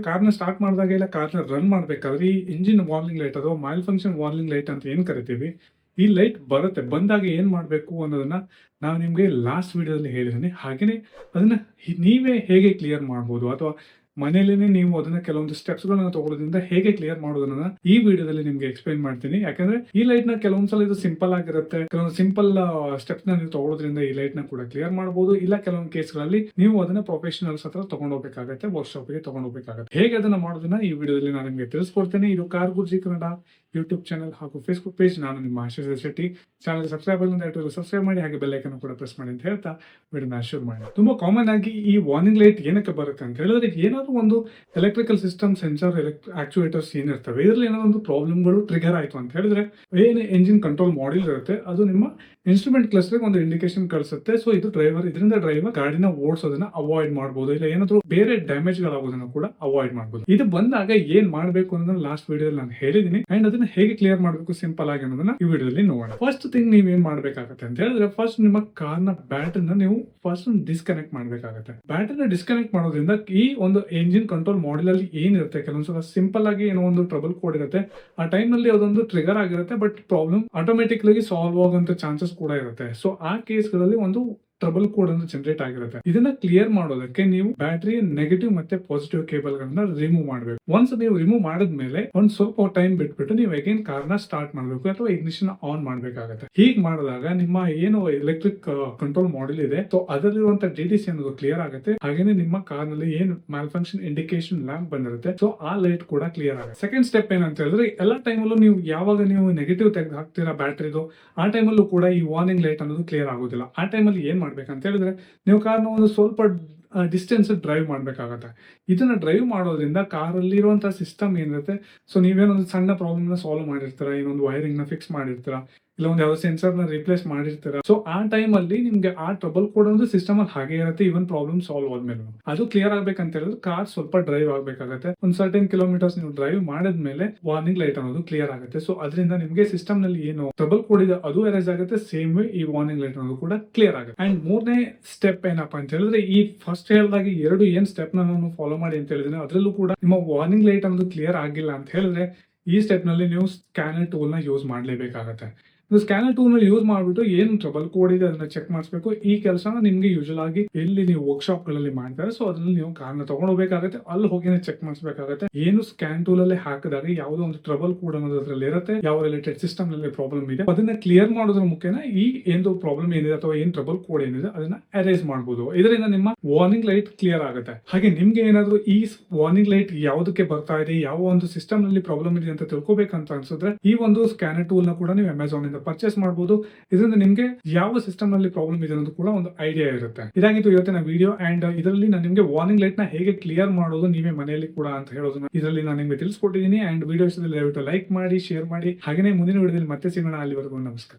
ಕಾರ್ನ ಸ್ಟಾರ್ಟ್ ಮಾಡಿದಾಗ ಇಲ್ಲ ಕಾರ್ನ ರನ್ ಮಾಡ್ಬೇಕಾದ್ರೆ ಈ ಇಂಜಿನ್ ವಾರ್ನಿಂಗ್ ಲೈಟ್ ಅಥವಾ ಮಾಲ್ ಫಂಕ್ಷನ್ ವಾರ್ನಿಂಗ್ ಲೈಟ್ ಅಂತ ಏನ್ ಕರಿತೀವಿ, ಈ ಲೈಟ್ ಬರುತ್ತೆ. ಬಂದಾಗ ಏನ್ ಮಾಡ್ಬೇಕು ಅನ್ನೋದನ್ನ ನಾನು ನಿಮ್ಗೆ ಲಾಸ್ಟ್ ವಿಡಿಯೋದಲ್ಲಿ ಹೇಳಿದ್ದೀನಿ. ಹಾಗೇನೆ ಅದನ್ನ ನೀವೇ ಹೇಗೆ ಕ್ಲಿಯರ್ ಮಾಡ್ಬೋದು ಅಥವಾ ಮನೆಯಲ್ಲೇನೆ ನೀವು ಅದನ್ನ ಕೆಲವೊಂದು ಸ್ಟೆಪ್ಸ್ ಗಳನ್ನ ತಗೊಳ್ಳೋದ್ರಿಂದ ಹೇಗೆ ಕ್ಲಿಯರ್ ಮಾಡೋದನ್ನ ಈ ವಿಡಿಯೋದಲ್ಲಿ ನಿಮ್ಗೆ ಎಕ್ಸ್ಪ್ಲೈನ್ ಮಾಡ್ತೀನಿ. ಯಾಕಂದ್ರೆ ಈ ಲೈಟ್ ನ ಕೆಲವೊಂದ್ಸಲ ಇದು ಸಿಂಪಲ್ ಆಗಿರುತ್ತೆ, ಕೆಲವೊಂದು ಸಿಂಪಲ್ ಸ್ಟೆಪ್ಸ್ ನ ನೀವು ತಗೊಳ್ಳೋದ್ರಿಂದ ಈ ಲೈಟ್ ನ ಕೂಡ ಕ್ಲಿಯರ್ ಮಾಡಬಹುದು. ಇಲ್ಲ ಕೆಲವೊಂದು ಕೇಸ್ಗಳಲ್ಲಿ ನೀವು ಅದನ್ನ ಪ್ರೊಫೆಷನಲ್ಸ್ ಹತ್ರ ತಗೊಂಡೋಗ್ಬೇಕಾಗತ್ತೆ, ವರ್ಕ್ಶಾಪ್ ಗೆ ತಗೊಂಡೋಗ್ಬೇಕಾಗತ್ತೆ. ಹೇಗೆ ಅದನ್ನ ಮಾಡೋದನ್ನ ಈ ವಿಡಿಯೋದಲ್ಲಿ ನಾನು ನಿಮ್ಗೆ ತಿಳಿಸ್ಕೊಡ್ತೇನೆ. ಇದು ಕಾರ್ ಗುರುಜಿ ಕನ್ನಡ ಯೂಟ್ಯೂಬ್ ಚಾನಲ್ ಹಾಗೂ ಫೇಸ್ಬುಕ್ ಪೇಜ್. ನಾನು ನಿಮ್ಮ ಆಶೀಶ್ ಶೆಟ್ಟಿ. ಚಾನಲ್ ಸಬ್ಸ್ಕ್ರೈಬ್ ಆಗಿಲ್ಲ ಸಬ್ಸ್ಕ್ರೈಬ್ ಮಾಡಿ, ಹಾಗೆ ಬೆಲ್ ಐಕನ್ ಕೂಡ ಪ್ರೆಸ್ ಮಾಡಿ ಅಂತ ಹೇಳ್ತಾ ವಿಡಿಯೋನ ಶುರು ಮಾಡಿ. ತುಂಬಾ ಕಾಮನ್ ಆಗಿ ಈ ವಾರ್ನಿಂಗ್ ಲೈಟ್ ಏನಕ್ಕೆ ಬರುತ್ತೆ ಅಂತ ಹೇಳಿದ್ರೆ, ಏನಾದ್ರು ಒಂದು ಎಲೆಕ್ಟ್ರಿಕಲ್ ಸಿಸ್ಟಮ್ ಸೆನ್ಸರ್ ಆಕ್ಚುಯೇಟರ್ಸ್ ಏನಿರ್ತವೆ, ಇದರಲ್ಲಿ ಏನಾದ್ರು ಒಂದು ಪ್ರಾಬ್ಲಮ್ಗಳು ಟ್ರಿಗರ್ ಆಯ್ತು ಅಂತ ಹೇಳಿದ್ರೆ ಏನು ಎಂಜಿನ್ ಕಂಟ್ರೋಲ್ ಮಾಡ್ಯೂಲ್ ಇರುತ್ತೆ ಅದು ನಿಮ್ಮ ಇನ್ಸ್ಟ್ರೂಮೆಂಟ್ ಕ್ಲಸ್ಟರ್ ಒಂದು ಇಂಡಿಕೇಶನ್ ಕಳಿಸುತ್ತೆ. ಸೊ ಇದು ಇದರಿಂದ ಡ್ರೈವರ್ ಗಾಡಿನ ಓಡಿಸೋದನ್ನ ಅವಾಯ್ಡ್ ಮಾಡಬಹುದು, ಇಲ್ಲ ಏನಾದ್ರು ಬೇರೆ ಡ್ಯಾಮೇಜ್ ಗಳಾಗೋದನ್ನ ಕೂಡ ಅವಾಯ್ಡ್ ಮಾಡಬಹುದು. ಇದು ಬಂದಾಗ ಏನ್ ಮಾಡಬೇಕು ಅನ್ನೋದನ್ನ ಲಾಸ್ಟ್ ವಿಡಿಯೋದಲ್ಲಿ ನಾನು ಹೇಳಿದೀನಿ. ಅಂಡ್ ಅದನ್ನ ಹೇಗೆ ಕ್ಲಿಯರ್ ಮಾಡಬೇಕು ಸಿಂಪಲ್ ಆಗಿ ಅನ್ನೋದನ್ನ ಈ ವಿಡಿಯೋದಲ್ಲಿ ನೋಡೋಣ. ಫಸ್ಟ್ ಥಿಂಗ್ ನೀವ್ ಏನ್ ಮಾಡ್ಬೇಕಾಗತ್ತೆ ಅಂತ ಹೇಳಿದ್ರೆ, ಫಸ್ಟ್ ನಿಮ್ಮ ಕಾರ್ನ ಬ್ಯಾಟರಿನ ನೀವು ಫಸ್ಟ್ ಡಿಸ್ಕನೆಕ್ಟ್ ಮಾಡ್ಬೇಕಾಗತ್ತೆ. ಬ್ಯಾಟರಿನ ಡಿಸ್ಕನೆಕ್ಟ್ ಮಾಡೋದ್ರಿಂದ ಈ ಒಂದು ಎಂಜಿನ್ ಕಂಟ್ರೋಲ್ ಮಾಡ್ಯೂಲ್ ಅಲ್ಲಿ ಏನಿರುತ್ತೆ, ಕೆಲವೊಂದ್ಸಲ ಸಿಂಪಲ್ ಆಗಿ ಏನೋ ಒಂದು ಟ್ರಬಲ್ ಕೋಡ್ ಇರುತ್ತೆ, ಆ ಟೈಮ್ ನಲ್ಲಿ ಅದೊಂದು ಟ್ರಿಗರ್ ಆಗಿರುತ್ತೆ, ಬಟ್ ಪ್ರಾಬ್ಲಮ್ ಆಟೋಮೆಟಿಕ್ಲಿ ಸಾಲ್ವ್ ಆಗುವಂತ ಚಾನ್ಸಸ್ ಕೂಡ ಇರುತ್ತೆ. ಸೊ ಆ ಕೇಸ್ಗಳಲ್ಲಿ ಒಂದು ಟ್ರಬಲ್ ಕೋಡ್ ಅನ್ನು ಜನರೇಟ್ ಆಗಿರುತ್ತೆ. ಇದನ್ನ ಕ್ಲಿಯರ್ ಮಾಡೋದಕ್ಕೆ ನೀವು ಬ್ಯಾಟರಿ ನೆಗೆಟಿವ್ ಮತ್ತೆ ಪಾಸಿಟಿವ್ ಕೇಬಲ್ ಗಳನ್ನ ರಿಮೂವ್ ಮಾಡಬೇಕು. ಒನ್ಸ್ ನೀವು ರಿಮೂವ್ ಮಾಡಿದ್ಮೇಲೆ ಒಂದ್ ಸ್ವಲ್ಪ ಟೈಮ್ ಬಿಟ್ಬಿಟ್ಟು ನೀವು ಅಗೇನ್ ಕಾರ್ನ ಸ್ಟಾರ್ಟ್ ಮಾಡಬೇಕು ಅಥವಾ ಇಗ್ನಿಷನ್ ಆನ್ ಮಾಡಬೇಕಾಗುತ್ತೆ. ಹೀಗೆ ಮಾಡಿದಾಗ ನಿಮ್ಮ ಏನು ಎಲೆಕ್ಟ್ರಿಕ್ ಕಂಟ್ರೋಲ್ ಮಾಡ್ಯೂಲ್ ಇದೆ, ಸೊ ಅದರಲ್ಲಿರುವಂತಹ DTC ಅನ್ನೋದು ಕ್ಲಿಯರ್ ಆಗುತ್ತೆ. ಹಾಗೇನೆ ನಿಮ್ಮ ಕಾರ್ ನಲ್ಲಿ ಏನು ಮ್ಯಾಲ್ ಫಂಕ್ಷನ್ ಇಂಡಿಕೇಶನ್ ಲ್ಯಾಂಪ್ ಬಂದಿರುತ್ತೆ, ಸೊ ಆ ಲೈಟ್ ಕೂಡ ಕ್ಲಿಯರ್ ಆಗುತ್ತೆ. ಸೆಕೆಂಡ್ ಸ್ಟೆಪ್ ಏನಂತ ಹೇಳಿದ್ರೆ, ಎಲ್ಲಾ ಟೈಮಲ್ಲೂ ನೀವು ಯಾವಾಗ ನೀವು ನೆಗೆಟಿವ್ ತೆಗೆದು ಹಾಕ್ತೀರಾ ಬ್ಯಾಟರಿದು, ಆ ಟೈಮಲ್ಲೂ ಕೂಡ ಈ ವಾರ್ನಿಂಗ್ ಲೈಟ್ ಅನ್ನೋದು ಕ್ಲಿಯರ್ ಆಗೋದಿಲ್ಲ. ಆ ಟೈಮಲ್ಲಿ ಏನ್ ಮಾಡ್ಬೇಕಂತ ಹೇಳಿದ್ರೆ, ನೀವು ಕಾರ್ನ ಒಂದು ಸ್ವಲ್ಪ ಡಿಸ್ಟೆನ್ಸ್ ಡ್ರೈವ್ ಮಾಡ್ಬೇಕಾಗತ್ತೆ. ಇದನ್ನ ಡ್ರೈವ್ ಮಾಡೋದ್ರಿಂದ ಕಾರಲ್ಲಿ ಇರುವಂತಹ ಸಿಸ್ಟಮ್ ಏನಿರುತ್ತೆ, ಸೊ ನೀವೇನೊಂದು ಸಣ್ಣ ಪ್ರಾಬ್ಲಮ್ ನ ಸಾಲ್ವ್ ಮಾಡಿರ್ತೀರಾ, ಇನ್ನೊಂದು ವೈರಿಂಗ್ ನ ಫಿಕ್ಸ್ ಮಾಡಿರ್ತೀರಾ, ಇಲ್ಲ ಒಂದು ಯಾವ್ದೋ ಸೆನ್ಸರ್ ನ ರಿಪ್ಲೇಸ್ ಮಾಡಿರ್ತೀರಾ. ಸೊ ಆ ಟೈಮ್ ಅಲ್ಲಿ ನಿಮ್ಗೆ ಆ ಟ್ರಬಲ್ ಕೋಡ್ ಒಂದು ಸಿಸ್ಟಮ್ ಅಲ್ಲಿ ಹಾಗೆ ಇರುತ್ತೆ. ಇವನ್ ಪ್ರಾಬ್ಲಮ್ ಸಾಲ್ವ್ ಆದ್ಮೇಲೆ ಅದು ಕ್ಲಿಯರ್ ಆಗ್ಬೇಕಂತ ಹೇಳಿದ್ರೆ ಕಾರ್ ಸ್ವಲ್ಪ ಡ್ರೈವ್ ಆಗ್ಬೇಕಾಗತ್ತೆ. ಒಂದು ಸರ್ಟನ್ ಕಿಲೋಮೀಟರ್ಸ್ ನೀವು ಡ್ರೈವ್ ಮಾಡಿದ್ಮೇಲೆ ವಾರ್ನಿಂಗ್ ಲೈಟ್ ಅನ್ನೋದು ಕ್ಲಿಯರ್ ಆಗುತ್ತೆ. ಸೊ ಅದರಿಂದ ನಿಮ್ಗೆ ಸಿಸ್ಟಮ್ ನಲ್ಲಿ ಏನು ಟ್ರಬಲ್ ಕೋಡ್ ಇದೆ ಅದು ಅರೇಂಜ್ ಆಗುತ್ತೆ. ಸೇಮ್ ವೇ ಈ ವಾರ್ನಿಂಗ್ ಲೈಟ್ ಅನ್ನೋದು ಕೂಡ ಕ್ಲಿಯರ್ ಆಗುತ್ತೆ. ಅಂಡ್ ಮೂರನೇ ಸ್ಟೆಪ್ ಏನಪ್ಪಾ ಅಂತ ಹೇಳಿದ್ರೆ, ಈ ಫಸ್ಟ್ ಹೇಳಿದಾಗಿ ಎರಡು ಏನ್ ಸ್ಟೆಪ್ ನಾನು ಫಾಲೋ ಮಾಡಿ ಅಂತ ಹೇಳಿದ್ರೆ, ಅದರಲ್ಲೂ ಕೂಡ ನಿಮ್ಮ ವಾರ್ನಿಂಗ್ ಲೈಟ್ ಅನ್ನೋದು ಕ್ಲಿಯರ್ ಆಗಿಲ್ಲ ಅಂತ ಹೇಳಿದ್ರೆ, ಈ ಸ್ಟೆಪ್ ನಲ್ಲಿ ನೀವು ಸ್ಕ್ಯಾನರ್ ಟೂಲ್ ನ ಯೂಸ್ ಮಾಡಲೇಬೇಕಾಗತ್ತೆ. ಸ್ಕ್ಯಾನರ್ ಟೂಲ್ ನ ಯೂಸ್ ಮಾಡ್ಬಿಟ್ಟು ಏನು ಟ್ರಬಲ್ ಕೋಡ್ ಇದೆ ಅದನ್ನ ಚೆಕ್ ಮಾಡಿಸ್ಬೇಕು. ಈ ಕೆಲಸನ ನಿಮ್ಗೆ ಯೂಶಲ್ ಆಗಿ ಎಲ್ಲಿ ನೀವು ವರ್ಕ್ಶಾಪ್ ಗಳಲ್ಲಿ ಮಾಡ್ತಾರೆ, ಸೊ ಅದ್ರಲ್ಲಿ ನೀವು ಕಾರ್ನ ತಗೊಂಡೋಗ್ಬೇಕಾಗತ್ತೆ, ಅಲ್ಲಿ ಹೋಗಿ ಚೆಕ್ ಮಾಡಿಸ್ಬೇಕಾಗತ್ತೆ. ಏನು ಸ್ಕ್ಯಾನ್ ಟೂಲ್ ಅಲ್ಲಿ ಹಾಕಿದಾಗ ಯಾವುದೋ ಒಂದು ಟ್ರಬಲ್ ಕೋಡ್ ಅನ್ನೋದು ಅದರಲ್ಲಿ ಇರುತ್ತೆ, ಯಾವ ರಿಲೇಟೆಡ್ ಸಿಸ್ಟಮ್ ನಲ್ಲಿ ಪ್ರಾಬ್ಲಮ್ ಇದೆ, ಅದನ್ನ ಕ್ಲಿಯರ್ ಮಾಡೋದ್ರ ಮುಖ್ಯನ ಈ ಏನು ಪ್ರಾಬ್ಲಮ್ ಏನಿದೆ ಅಥವಾ ಏನ್ ಟ್ರಬಲ್ ಕೋಡ್ ಏನಿದೆ ಅದನ್ನ ಅರೇಂಜ್ ಮಾಡಬಹುದು. ಇದರಿಂದ ನಿಮ್ಮ ವಾರ್ನಿಂಗ್ ಲೈಟ್ ಕ್ಲಿಯರ್ ಆಗುತ್ತೆ. ಹಾಗೆ ನಿಮ್ಗೆ ಏನಾದ್ರು ಈ ವಾರ್ನಿಂಗ್ ಲೈಟ್ ಯಾವುದಕ್ಕೆ ಬರ್ತಾ ಇದೆ, ಯಾವ ಒಂದು ಸಿಸ್ಟಮ್ ನಲ್ಲಿ ಪ್ರಾಬ್ಲಮ್ ಇದೆ ಅಂತ ತಿಳ್ಕೊಬೇಕಂತ ಅನ್ಸಿದ್ರೆ, ಈ ಒಂದು ಸ್ಕ್ಯಾನರ್ ಟೂಲ್ ನ ಕೂಡ ನೀವು ಅಮೆಝಾನ್ ಇಂದ ಪರ್ಚೇಸ್ ಮಾಡಬಹುದು. ಇದರಿಂದ ನಿಮ್ಗೆ ಯಾವ ಸಿಸ್ಟಮ್ ನಲ್ಲಿ ಪ್ರಾಬ್ಲಮ್ ಇದೆ ಅನ್ನೋದು ಕೂಡ ಒಂದು ಐಡಿಯಾ ಇರುತ್ತೆ. ಇದಾಗಿತ್ತು ಇವತ್ತಿನ ವಿಡಿಯೋ. ಅಂಡ್ ಇದರಲ್ಲಿ ನಾನು ನಿಮ್ಗೆ ವಾರ್ನಿಂಗ್ ಲೈಟ್ ನ ಹೇಗೆ ಕ್ಲಿಯರ್ ಮಾಡೋದು ನೀವೇ ಮನೆಯಲ್ಲಿ ಕೂಡ ಅಂತ ಹೇಳೋದನ್ನ ಇದರಲ್ಲಿ ನಾನು ನಿಮ್ಗೆ ತಿಳಿಸ್ಕೊಟ್ಟಿದ್ದೀನಿ. ಅಂಡ್ ವಿಡಿಯೋ ಇಷ್ಟದಲ್ಲಿ ದಯವಿಟ್ಟು ಲೈಕ್ ಮಾಡಿ, ಶೇರ್ ಮಾಡಿ. ಹಾಗೆ ಮುಂದಿನ ವಿಡಿಯೋದಲ್ಲಿ ಮತ್ತೆ ಸಿಗೋಣ. ಅಲ್ಲಿವರೆಗೂ ನಮಸ್ಕಾರ.